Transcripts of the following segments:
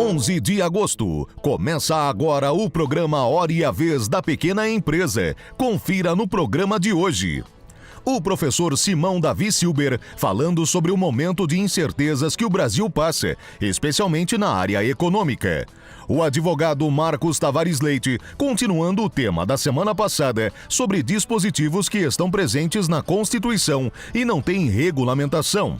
11 de agosto. Começa agora o programa Hora e a Vez da Pequena Empresa. Confira no programa de hoje. O professor Simão Davi Silber falando sobre o momento de incertezas que o Brasil passa, especialmente na área econômica. O advogado Marcos Tavares Leite, continuando o tema da semana passada sobre dispositivos que estão presentes na Constituição e não têm regulamentação.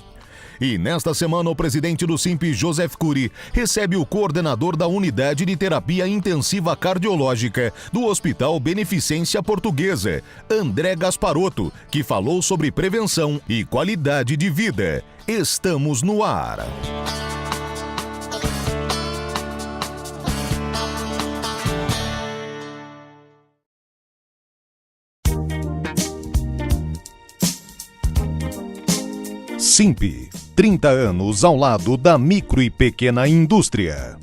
E nesta semana, o presidente do SIMP, Joseph Cury, recebe o coordenador da Unidade de Terapia Intensiva Cardiológica do Hospital Beneficência Portuguesa, André Gasparotto, que falou sobre prevenção e qualidade de vida. Estamos no ar. SIMP, 30 anos ao lado da micro e pequena indústria.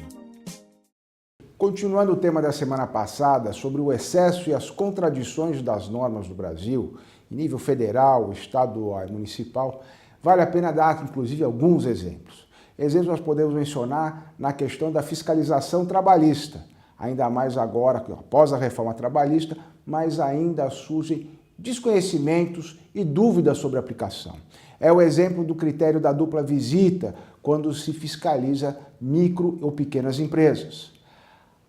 Continuando o tema da semana passada sobre o excesso e as contradições das normas do Brasil, em nível federal, estadual e municipal, vale a pena dar, inclusive, alguns exemplos. Exemplos nós podemos mencionar na questão da fiscalização trabalhista, ainda mais agora, após a reforma trabalhista, mas ainda surgem desconhecimentos e dúvidas sobre a aplicação. É o exemplo do critério da dupla visita, quando se fiscaliza micro ou pequenas empresas.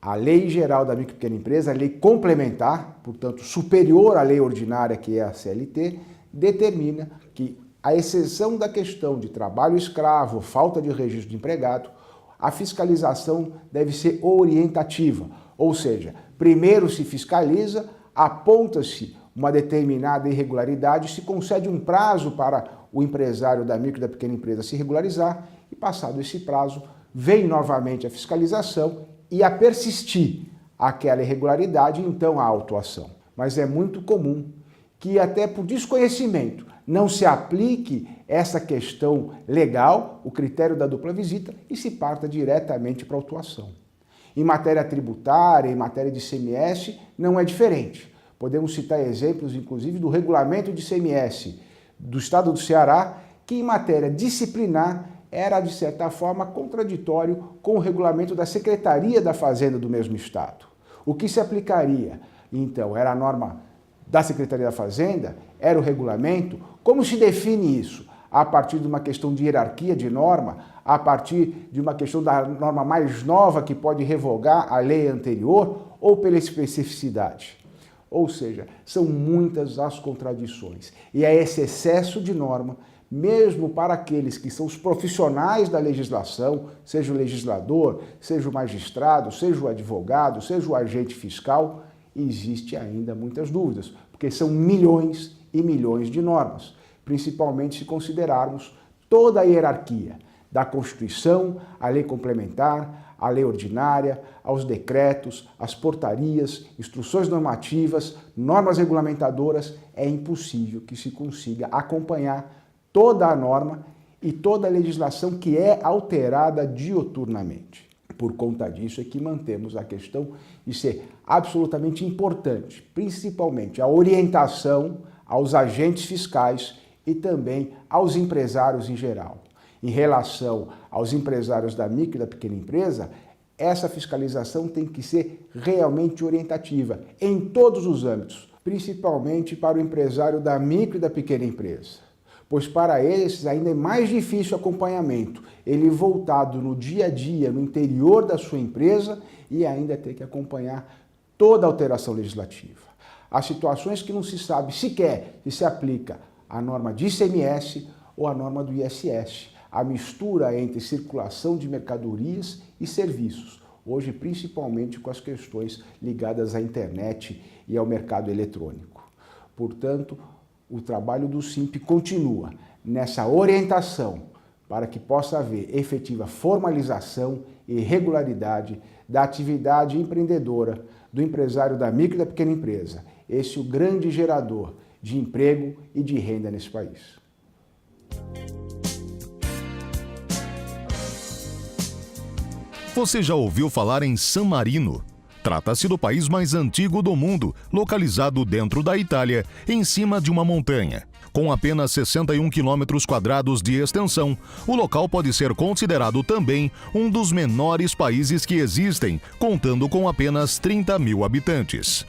A Lei Geral da Micro e Pequena Empresa, a lei complementar, portanto superior à lei ordinária, que é a CLT, determina que, à exceção da questão de trabalho escravo, falta de registro de empregado, a fiscalização deve ser orientativa, ou seja, primeiro se fiscaliza, aponta-se uma determinada irregularidade, se concede um prazo para o empresário da micro e da pequena empresa se regularizar e, passado esse prazo, vem novamente a fiscalização e a persistir aquela irregularidade, então a autuação. Mas é muito comum que, até por desconhecimento, não se aplique essa questão legal, o critério da dupla visita, e se parta diretamente para a autuação. Em matéria tributária, em matéria de ICMS, não é diferente. Podemos citar exemplos, inclusive, do regulamento de ICMS do Estado do Ceará, que em matéria disciplinar era, de certa forma, contraditório com o regulamento da Secretaria da Fazenda do mesmo Estado. O que se aplicaria, então, era a norma da Secretaria da Fazenda? Era o regulamento? Como se define isso? A partir de uma questão de hierarquia de norma? A partir de uma questão da norma mais nova que pode revogar a lei anterior? Ou pela especificidade? Ou seja, são muitas as contradições. E é esse excesso de norma, mesmo para aqueles que são os profissionais da legislação, seja o legislador, seja o magistrado, seja o advogado, seja o agente fiscal, existe ainda muitas dúvidas, porque são milhões e milhões de normas, principalmente se considerarmos toda a hierarquia, da Constituição, a lei complementar, a lei ordinária, aos decretos, às portarias, instruções normativas, normas regulamentadoras, é impossível que se consiga acompanhar toda a norma e toda a legislação que é alterada dioturnamente. Por conta disso é que mantemos a questão de ser absolutamente importante, principalmente a orientação aos agentes fiscais e também aos empresários em geral. Em relação aos empresários da micro e da pequena empresa, essa fiscalização tem que ser realmente orientativa em todos os âmbitos, principalmente para o empresário da micro e da pequena empresa. Pois para esses ainda é mais difícil o acompanhamento, ele voltado no dia a dia, no interior da sua empresa e ainda ter que acompanhar toda a alteração legislativa. Há situações que não se sabe sequer se aplica a norma de ICMS ou a norma do ISS. A mistura entre circulação de mercadorias e serviços, hoje principalmente com as questões ligadas à internet e ao mercado eletrônico. Portanto, o trabalho do SIMP continua nessa orientação para que possa haver efetiva formalização e regularidade da atividade empreendedora do empresário da micro e da pequena empresa. Esse é o grande gerador de emprego e de renda nesse país. Você já ouviu falar em San Marino? Trata-se do país mais antigo do mundo, localizado dentro da Itália, em cima de uma montanha. Com apenas 61 quilômetros quadrados de extensão, o local pode ser considerado também um dos menores países que existem, contando com apenas 30 mil habitantes.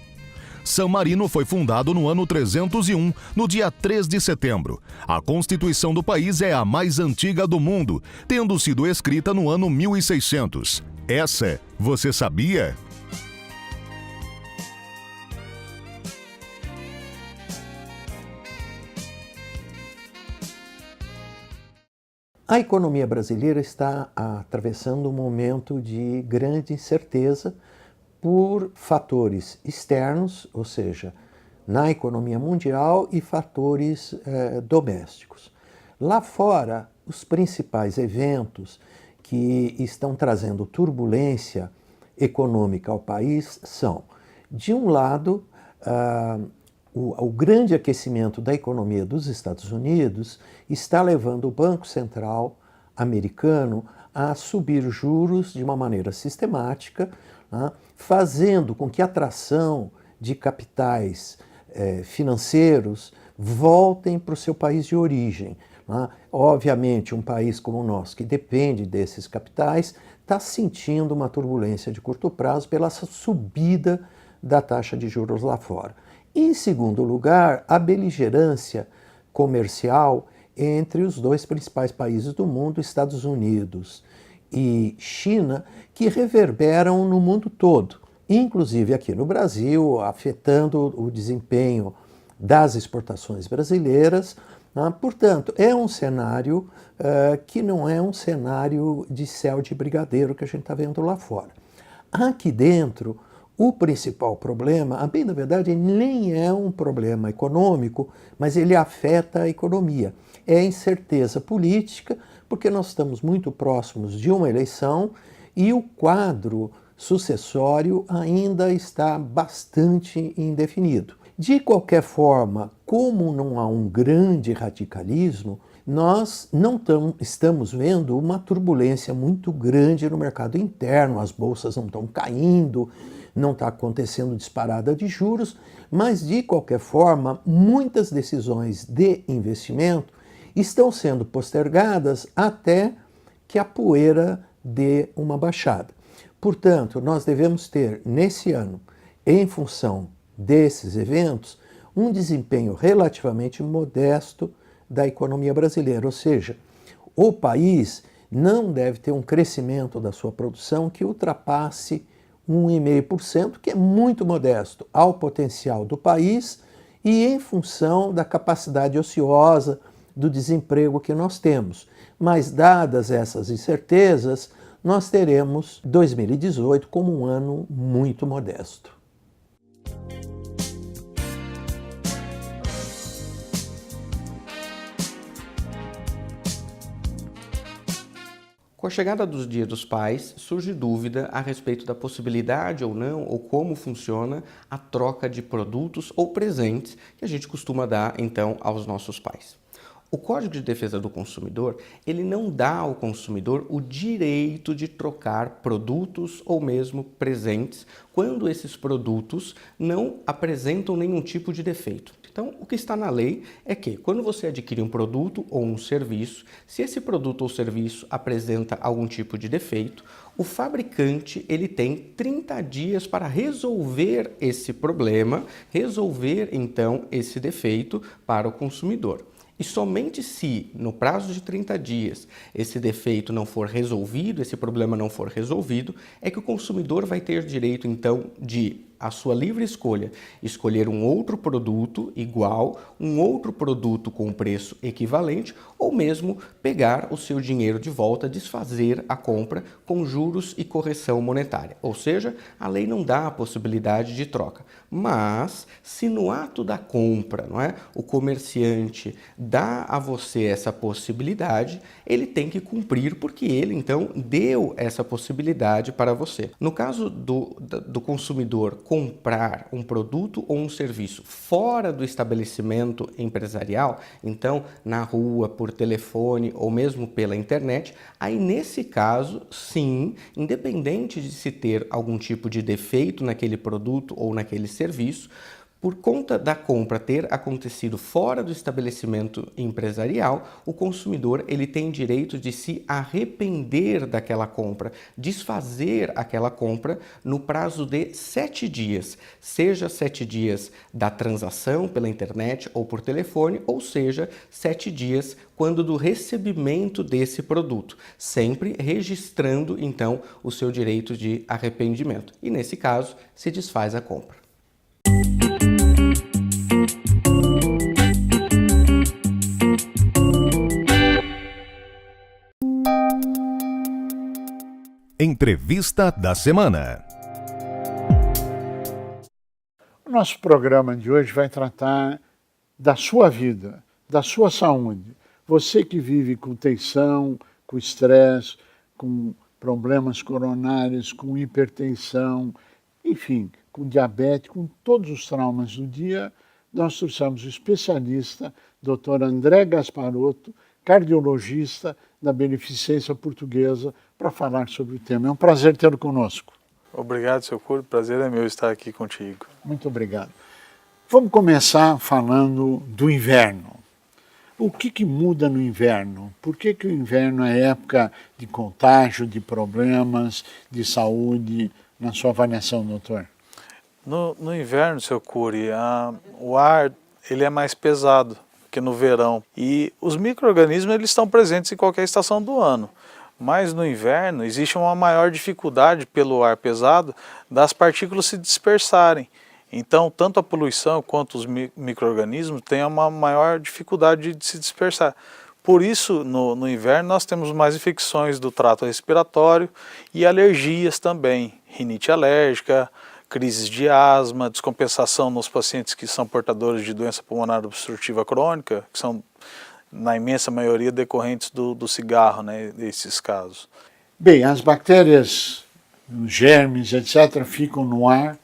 San Marino foi fundado no ano 301, no dia 3 de setembro. A Constituição do país é a mais antiga do mundo, tendo sido escrita no ano 1600. Essa, você sabia? A economia brasileira está atravessando um momento de grande incerteza por fatores externos, ou seja, na economia mundial, e fatores domésticos. Lá fora, os principais eventos que estão trazendo turbulência econômica ao país são, de um lado, o grande aquecimento da economia dos Estados Unidos está levando o Banco Central americano a subir juros de uma maneira sistemática, né, fazendo com que a atração de capitais financeiros voltem para o seu país de origem. Né? Obviamente, um país como o nosso, que depende desses capitais, está sentindo uma turbulência de curto prazo pela subida da taxa de juros lá fora. Em segundo lugar, a beligerância comercial entre os dois principais países do mundo, Estados Unidos e China, que reverberam no mundo todo, inclusive aqui no Brasil, afetando o desempenho das exportações brasileiras. Portanto, é um cenário que não é um cenário de céu de brigadeiro que a gente está vendo lá fora. Aqui dentro, o principal problema, a bem da verdade, nem é um problema econômico, mas ele afeta a economia. É a incerteza política, porque nós estamos muito próximos de uma eleição e o quadro sucessório ainda está bastante indefinido. De qualquer forma, como não há um grande radicalismo, nós não estamos vendo uma turbulência muito grande no mercado interno, as bolsas não estão caindo, não está acontecendo disparada de juros, mas de qualquer forma, muitas decisões de investimento estão sendo postergadas até que a poeira dê uma baixada. Portanto, nós devemos ter nesse ano, em função desses eventos, um desempenho relativamente modesto da economia brasileira, ou seja, o país não deve ter um crescimento da sua produção que ultrapasse 1,5%, que é muito modesto ao potencial do país e em função da capacidade ociosa do desemprego que nós temos. Mas, dadas essas incertezas, nós teremos 2018 como um ano muito modesto. Com a chegada dos Dias dos Pais, surge dúvida a respeito da possibilidade ou não, ou como funciona a troca de produtos ou presentes que a gente costuma dar, então, aos nossos pais. O Código de Defesa do Consumidor, ele não dá ao consumidor o direito de trocar produtos ou mesmo presentes quando esses produtos não apresentam nenhum tipo de defeito. Então, o que está na lei é que, quando você adquire um produto ou um serviço, se esse produto ou serviço apresenta algum tipo de defeito, o fabricante ele tem 30 dias para resolver esse problema, resolver então esse defeito para o consumidor. E somente se, no prazo de 30 dias, esse defeito não for resolvido, esse problema não for resolvido, é que o consumidor vai ter direito, então, de, à sua livre escolha, escolher um outro produto igual, um outro produto com preço equivalente, ou mesmo pegar o seu dinheiro de volta, desfazer a compra com juros e correção monetária. Ou seja, a lei não dá a possibilidade de troca. Mas, se no ato da compra, não é, o comerciante dá a você essa possibilidade, ele tem que cumprir, porque ele, então, deu essa possibilidade para você. No caso do consumidor comprar um produto ou um serviço fora do estabelecimento empresarial, então, na rua, por telefone ou mesmo pela internet, aí nesse caso, sim, independente de se ter algum tipo de defeito naquele produto ou naquele serviço, Por conta da compra ter acontecido fora do estabelecimento empresarial, o consumidor ele tem direito de se arrepender daquela compra, desfazer aquela compra no prazo de 7 dias, seja 7 dias da transação pela internet ou por telefone, ou seja, 7 dias quando do recebimento desse produto, sempre registrando então o seu direito de arrependimento. E nesse caso, se desfaz a compra. Entrevista da semana. O nosso programa de hoje vai tratar da sua vida, da sua saúde. Você que vive com tensão, com estresse, com problemas coronários, com hipertensão, enfim, com diabetes, com todos os traumas do dia, nós trouxemos o especialista, Dr. André Gasparotto, cardiologista da Beneficência Portuguesa, para falar sobre o tema. É um prazer tê-lo conosco. Obrigado, seu Curo. Prazer é meu estar aqui contigo. Muito obrigado. Vamos começar falando do inverno. O que muda no inverno? Por que o inverno é época de contágio, de problemas, de saúde, na sua avaliação, doutor? No inverno, seu Cury, o ar ele é mais pesado que no verão. E os micro-organismos eles estão presentes em qualquer estação do ano. Mas no inverno existe uma maior dificuldade pelo ar pesado das partículas se dispersarem. Então, tanto a poluição quanto os micro-organismos têm uma maior dificuldade de se dispersar. Por isso, no inverno, nós temos mais infecções do trato respiratório e alergias também. Rinite alérgica, crises de asma, descompensação nos pacientes que são portadores de doença pulmonar obstrutiva crônica, que são, na imensa maioria, decorrentes do cigarro, né, desses casos. Bem, as bactérias, os germes, etc., ficam no ar,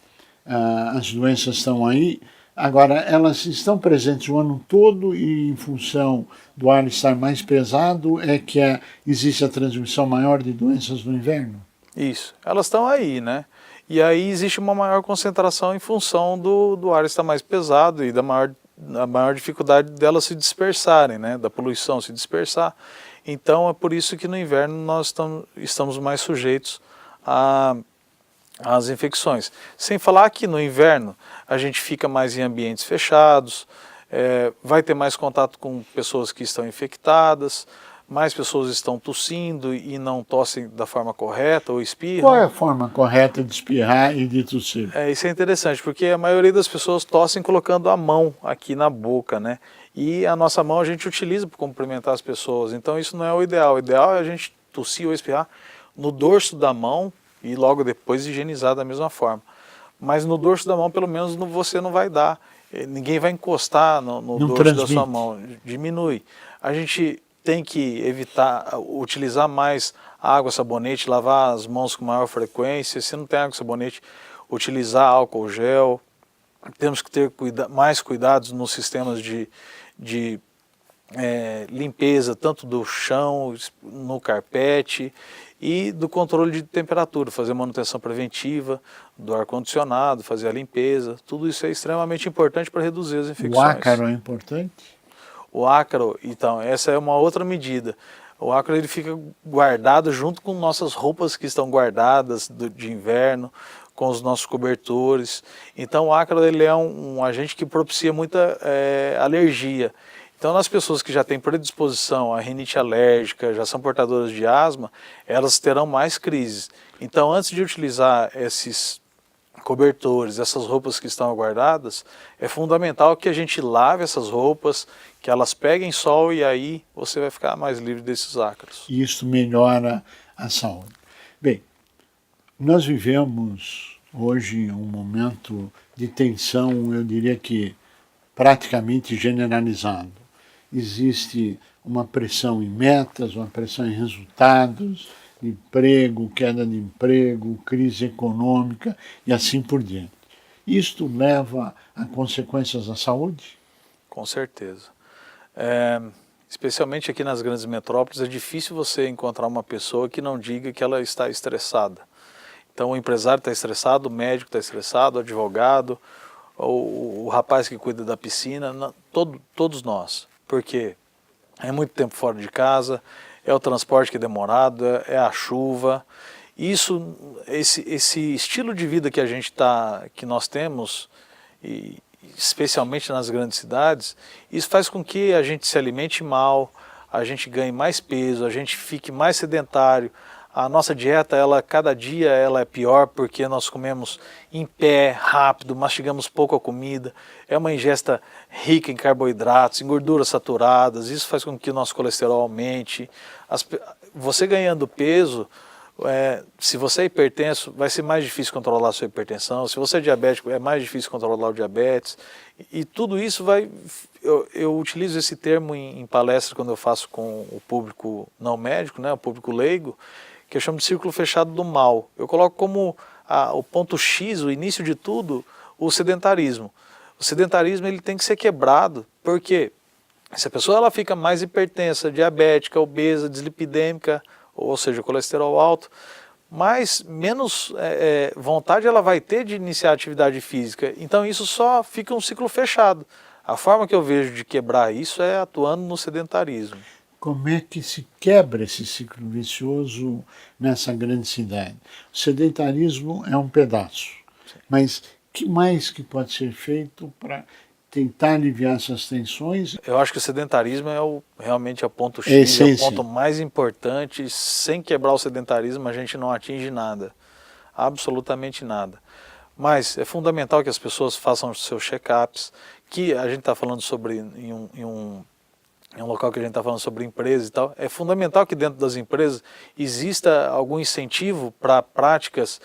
as doenças estão aí. Agora, elas estão presentes o ano todo e, em função do ar estar mais pesado, é que existe a transmissão maior de doenças no inverno? Isso, elas estão aí, né? E aí existe uma maior concentração em função do ar estar mais pesado e da maior dificuldade delas se dispersarem, né? Da poluição se dispersar. Então é por isso que no inverno nós estamos mais sujeitos às infecções. Sem falar que no inverno a gente fica mais em ambientes fechados, vai ter mais contato com pessoas que estão infectadas, mais pessoas estão tossindo e não tossem da forma correta ou espirram. Qual é a forma correta de espirrar e de tossir? Isso é interessante, porque a maioria das pessoas tossem colocando a mão aqui na boca, né? E a nossa mão a gente utiliza para cumprimentar as pessoas, então isso não é o ideal. O ideal é a gente tossir ou espirrar no dorso da mão e logo depois higienizar da mesma forma. Mas no dorso da mão, pelo menos, você não vai dar. Ninguém vai encostar no dorso da sua mão. Diminui. A gente tem que evitar utilizar mais água, sabonete, lavar as mãos com maior frequência. Se não tem água, sabonete, utilizar álcool gel. Temos que ter mais cuidados nos sistemas de limpeza, tanto do chão, no carpete e do controle de temperatura, fazer manutenção preventiva do ar-condicionado, fazer a limpeza. Tudo isso é extremamente importante para reduzir as infecções. O ácaro é importante? O ácaro, então, essa é uma outra medida. O ácaro ele fica guardado junto com nossas roupas que estão guardadas de inverno, com os nossos cobertores. Então o ácaro ele é um agente que propicia muita alergia. Então nas pessoas que já têm predisposição à rinite alérgica, já são portadoras de asma, elas terão mais crises. Então antes de utilizar esses cobertores, essas roupas que estão guardadas, é fundamental que a gente lave essas roupas, que elas peguem sol e aí você vai ficar mais livre desses ácaros. E isso melhora a saúde. Bem, nós vivemos hoje um momento de tensão, eu diria que praticamente generalizado. Existe uma pressão em metas, uma pressão em resultados, emprego, queda de emprego, crise econômica e assim por diante. Isto leva a consequências à saúde? Com certeza. Especialmente aqui nas grandes metrópoles, é difícil você encontrar uma pessoa que não diga que ela está estressada. Então o empresário está estressado, o médico está estressado, o advogado, o rapaz que cuida da piscina, todos nós, porque é muito tempo fora de casa, é o transporte que é demorado, é a chuva. Esse estilo de vida que nós temos, e especialmente nas grandes cidades, isso faz com que a gente se alimente mal, a gente ganhe mais peso, a gente fique mais sedentário. A nossa dieta, cada dia ela é pior porque nós comemos em pé, rápido, mastigamos pouco a comida, é uma ingesta rica em carboidratos, em gorduras saturadas, isso faz com que o nosso colesterol aumente. Você ganhando peso, se você é hipertenso, vai ser mais difícil controlar a sua hipertensão. Se você é diabético, é mais difícil controlar o diabetes. E tudo isso eu utilizo esse termo em palestra quando eu faço com o público não médico, né, o público leigo, que eu chamo de círculo fechado do mal. Eu coloco como o ponto X, o início de tudo, o sedentarismo. O sedentarismo ele tem que ser quebrado, porque se a pessoa ela fica mais hipertensa, diabética, obesa, dislipidêmica, ou seja, colesterol alto, menos vontade ela vai ter de iniciar atividade física. Então isso só fica um ciclo fechado. A forma que eu vejo de quebrar isso é atuando no sedentarismo. Como é que se quebra esse ciclo vicioso nessa grande cidade? O sedentarismo é um pedaço, mas o que mais que pode ser feito para tentar aliviar essas tensões? Eu acho que o sedentarismo realmente é o ponto X, é o ponto mais importante. Sem quebrar o sedentarismo a gente não atinge nada, absolutamente nada. Mas é fundamental que as pessoas façam os seus check-ups, que a gente está falando sobre em um local que a gente está falando sobre empresas e tal. É fundamental que dentro das empresas exista algum incentivo para práticas.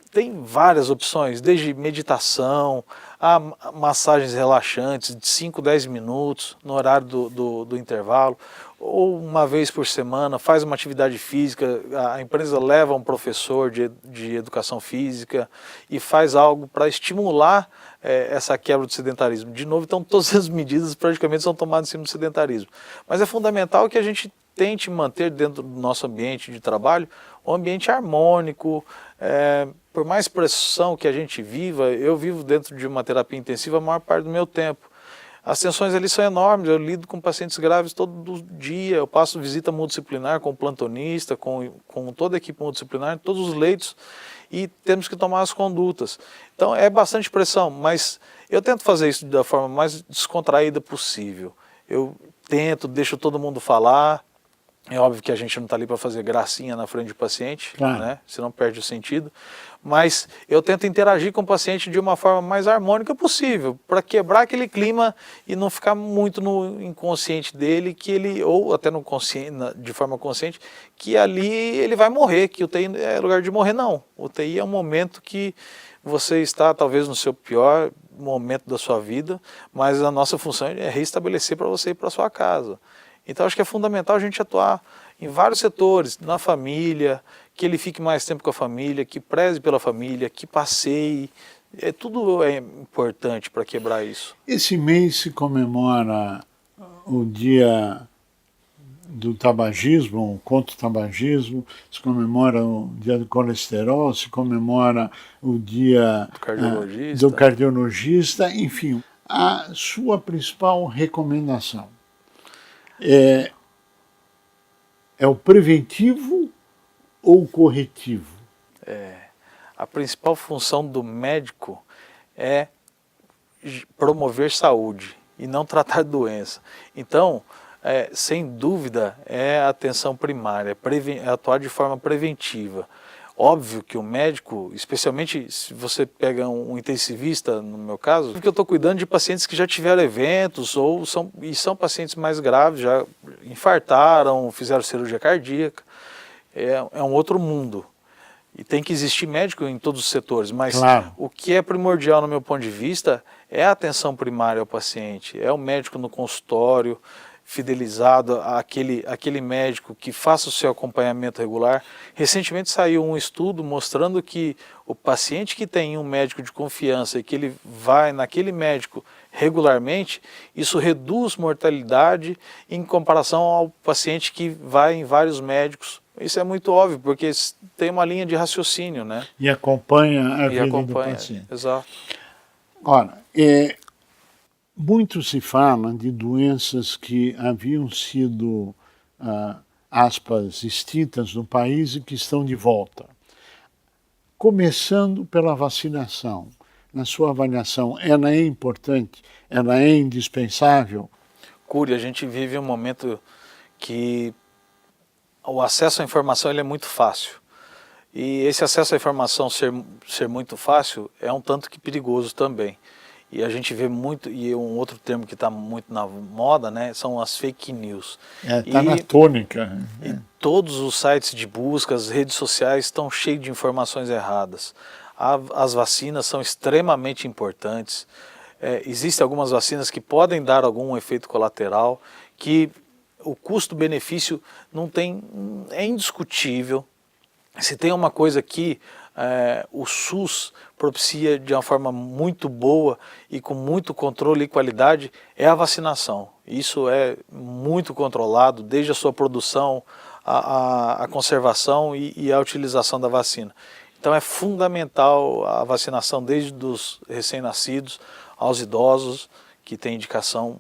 Tem várias opções, desde meditação, a massagens relaxantes de 5, 10 minutos no horário do intervalo, ou uma vez por semana, faz uma atividade física, a empresa leva um professor de educação física e faz algo para estimular essa quebra do sedentarismo. De novo, então todas as medidas praticamente são tomadas em cima do sedentarismo. Mas é fundamental que a gente tente manter dentro do nosso ambiente de trabalho um ambiente harmônico. Por mais pressão que a gente viva, eu vivo dentro de uma terapia intensiva a maior parte do meu tempo. As tensões ali são enormes, eu lido com pacientes graves todo dia, eu passo visita multidisciplinar com o plantonista, com toda a equipe multidisciplinar, todos os leitos, e temos que tomar as condutas. Então é bastante pressão, mas eu tento fazer isso da forma mais descontraída possível. Eu tento, deixo todo mundo falar. É óbvio que a gente não está ali para fazer gracinha na frente do paciente, claro, né? Senão perde o sentido. Mas eu tento interagir com o paciente de uma forma mais harmônica possível, para quebrar aquele clima e não ficar muito no inconsciente dele, ou até no consciente, de forma consciente, que ali ele vai morrer, que o UTI é lugar de morrer. Não, o UTI é um momento que você está talvez no seu pior momento da sua vida, mas a nossa função é reestabelecer para você ir para sua casa. Então acho que é fundamental a gente atuar em vários setores, na família, que ele fique mais tempo com a família, que preze pela família, que passeie. Tudo é importante para quebrar isso. Esse mês se comemora o dia do tabagismo, contra o tabagismo, se comemora o dia do colesterol, se comemora o dia do cardiologista, enfim. A sua principal recomendação é o preventivo ou o corretivo? A principal função do médico é promover saúde e não tratar doença. Então, sem dúvida, é a atenção primária, é atuar de forma preventiva. Óbvio que o médico, especialmente se você pega um intensivista, no meu caso, porque eu estou cuidando de pacientes que já tiveram eventos são pacientes mais graves, já infartaram, fizeram cirurgia cardíaca. É um outro mundo. E tem que existir médico em todos os setores, mas claro, o que é primordial no meu ponto de vista é a atenção primária ao paciente, é o médico no consultório, fidelizado àquele médico que faça o seu acompanhamento regular. Recentemente saiu um estudo mostrando que o paciente que tem um médico de confiança e que ele vai naquele médico regularmente, isso reduz mortalidade em comparação ao paciente que vai em vários médicos. Isso é muito óbvio, porque tem uma linha de raciocínio, né? E acompanha a vida do paciente. Exato. Ora, muito se fala de doenças que haviam sido, aspas, extintas no país e que estão de volta. Começando pela vacinação. Na sua avaliação, ela é importante? Ela é indispensável? Cury, a gente vive um momento que o acesso à informação ele é muito fácil. E esse acesso à informação ser muito fácil é um tanto que perigoso também. E a gente vê muito, e um outro termo que está muito na moda, né, são as fake news. Está na tônica. E todos os sites de busca, as redes sociais estão cheios de informações erradas. As vacinas são extremamente importantes. Existem algumas vacinas que podem dar algum efeito colateral, que o custo-benefício não tem, é indiscutível. Se tem uma coisa que o SUS propicia de uma forma muito boa e com muito controle e qualidade, é a vacinação. Isso é muito controlado, desde a sua produção, a conservação e a utilização da vacina. Então é fundamental a vacinação desde os recém-nascidos aos idosos, que tem indicação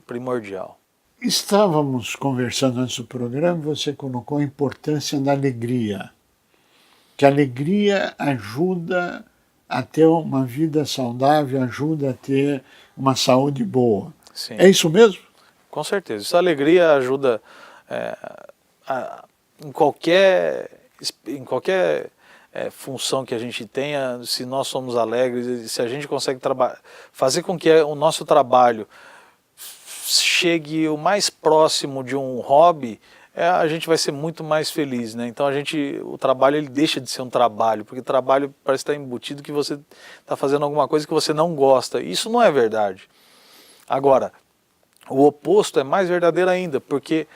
primordial. Estávamos conversando antes do programa e você colocou a importância da alegria. Que a alegria ajuda a ter uma vida saudável, ajuda a ter uma saúde boa. Sim. É isso mesmo? Com certeza. Essa alegria ajuda em qualquer função que a gente tenha. Se nós somos alegres, se a gente consegue fazer com que o nosso trabalho chegue o mais próximo de um hobby, a gente vai ser muito mais feliz, né? Então o trabalho ele deixa de ser um trabalho, porque trabalho parece estar embutido que você está fazendo alguma coisa que você não gosta. Isso não é verdade. Agora, o oposto é mais verdadeiro ainda, porque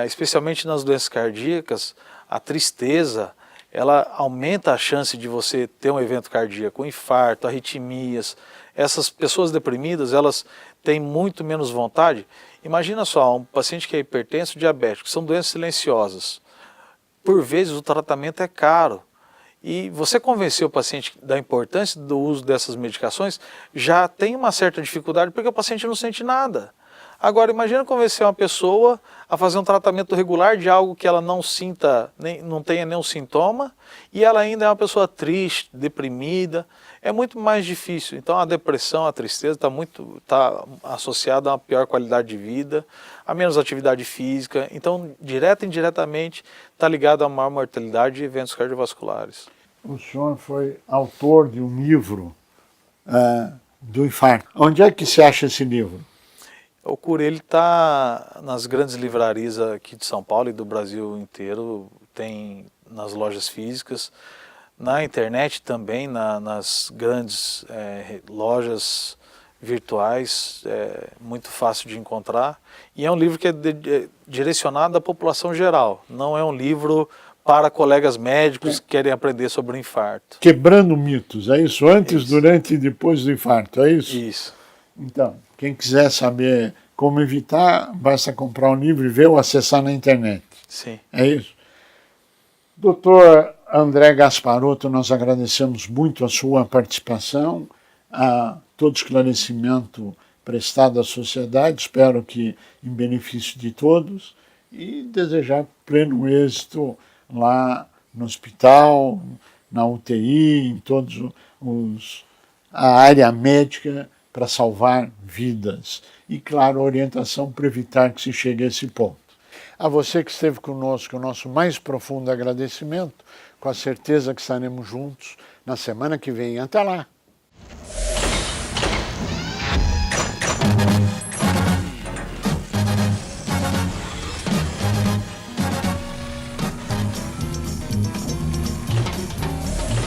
especialmente nas doenças cardíacas, a tristeza ela aumenta a chance de você ter um evento cardíaco, um infarto, arritmias. Essas pessoas deprimidas, elas têm muito menos vontade. Imagina só, um paciente que é hipertenso, diabético, são doenças silenciosas. Por vezes o tratamento é caro. E você convencer o paciente da importância do uso dessas medicações já tem uma certa dificuldade, porque o paciente não sente nada. Agora, imagina convencer uma pessoa a fazer um tratamento regular de algo que ela não sinta, não tenha nenhum sintoma, e ela ainda é uma pessoa triste, deprimida. É muito mais difícil. Então a depressão, a tristeza está associada a uma pior qualidade de vida, a menos atividade física. Então, direta e indiretamente, está ligado a maior mortalidade de eventos cardiovasculares. O senhor foi autor de um livro do infarto. Onde é que se acha esse livro? O Cury, ele está nas grandes livrarias aqui de São Paulo e do Brasil inteiro, tem nas lojas físicas, na internet também, nas grandes lojas virtuais, muito fácil de encontrar. E é um livro que é direcionado à população geral, não é um livro para colegas médicos que querem aprender sobre o infarto. Quebrando mitos, é isso? Antes, Isso. Durante e depois do infarto, é isso? Isso. Então, quem quiser saber como evitar, basta comprar um livro e ver ou acessar na internet. Sim. É isso? Doutor André Gasparotto, nós agradecemos muito a sua participação, a todo esclarecimento prestado à sociedade, espero que em benefício de todos, e desejar pleno êxito lá no hospital, na UTI, em todos a área médica para salvar vidas. E, claro, a orientação para evitar que se chegue a esse ponto. A você que esteve conosco, o nosso mais profundo agradecimento, com a certeza que estaremos juntos na semana que vem. Até lá!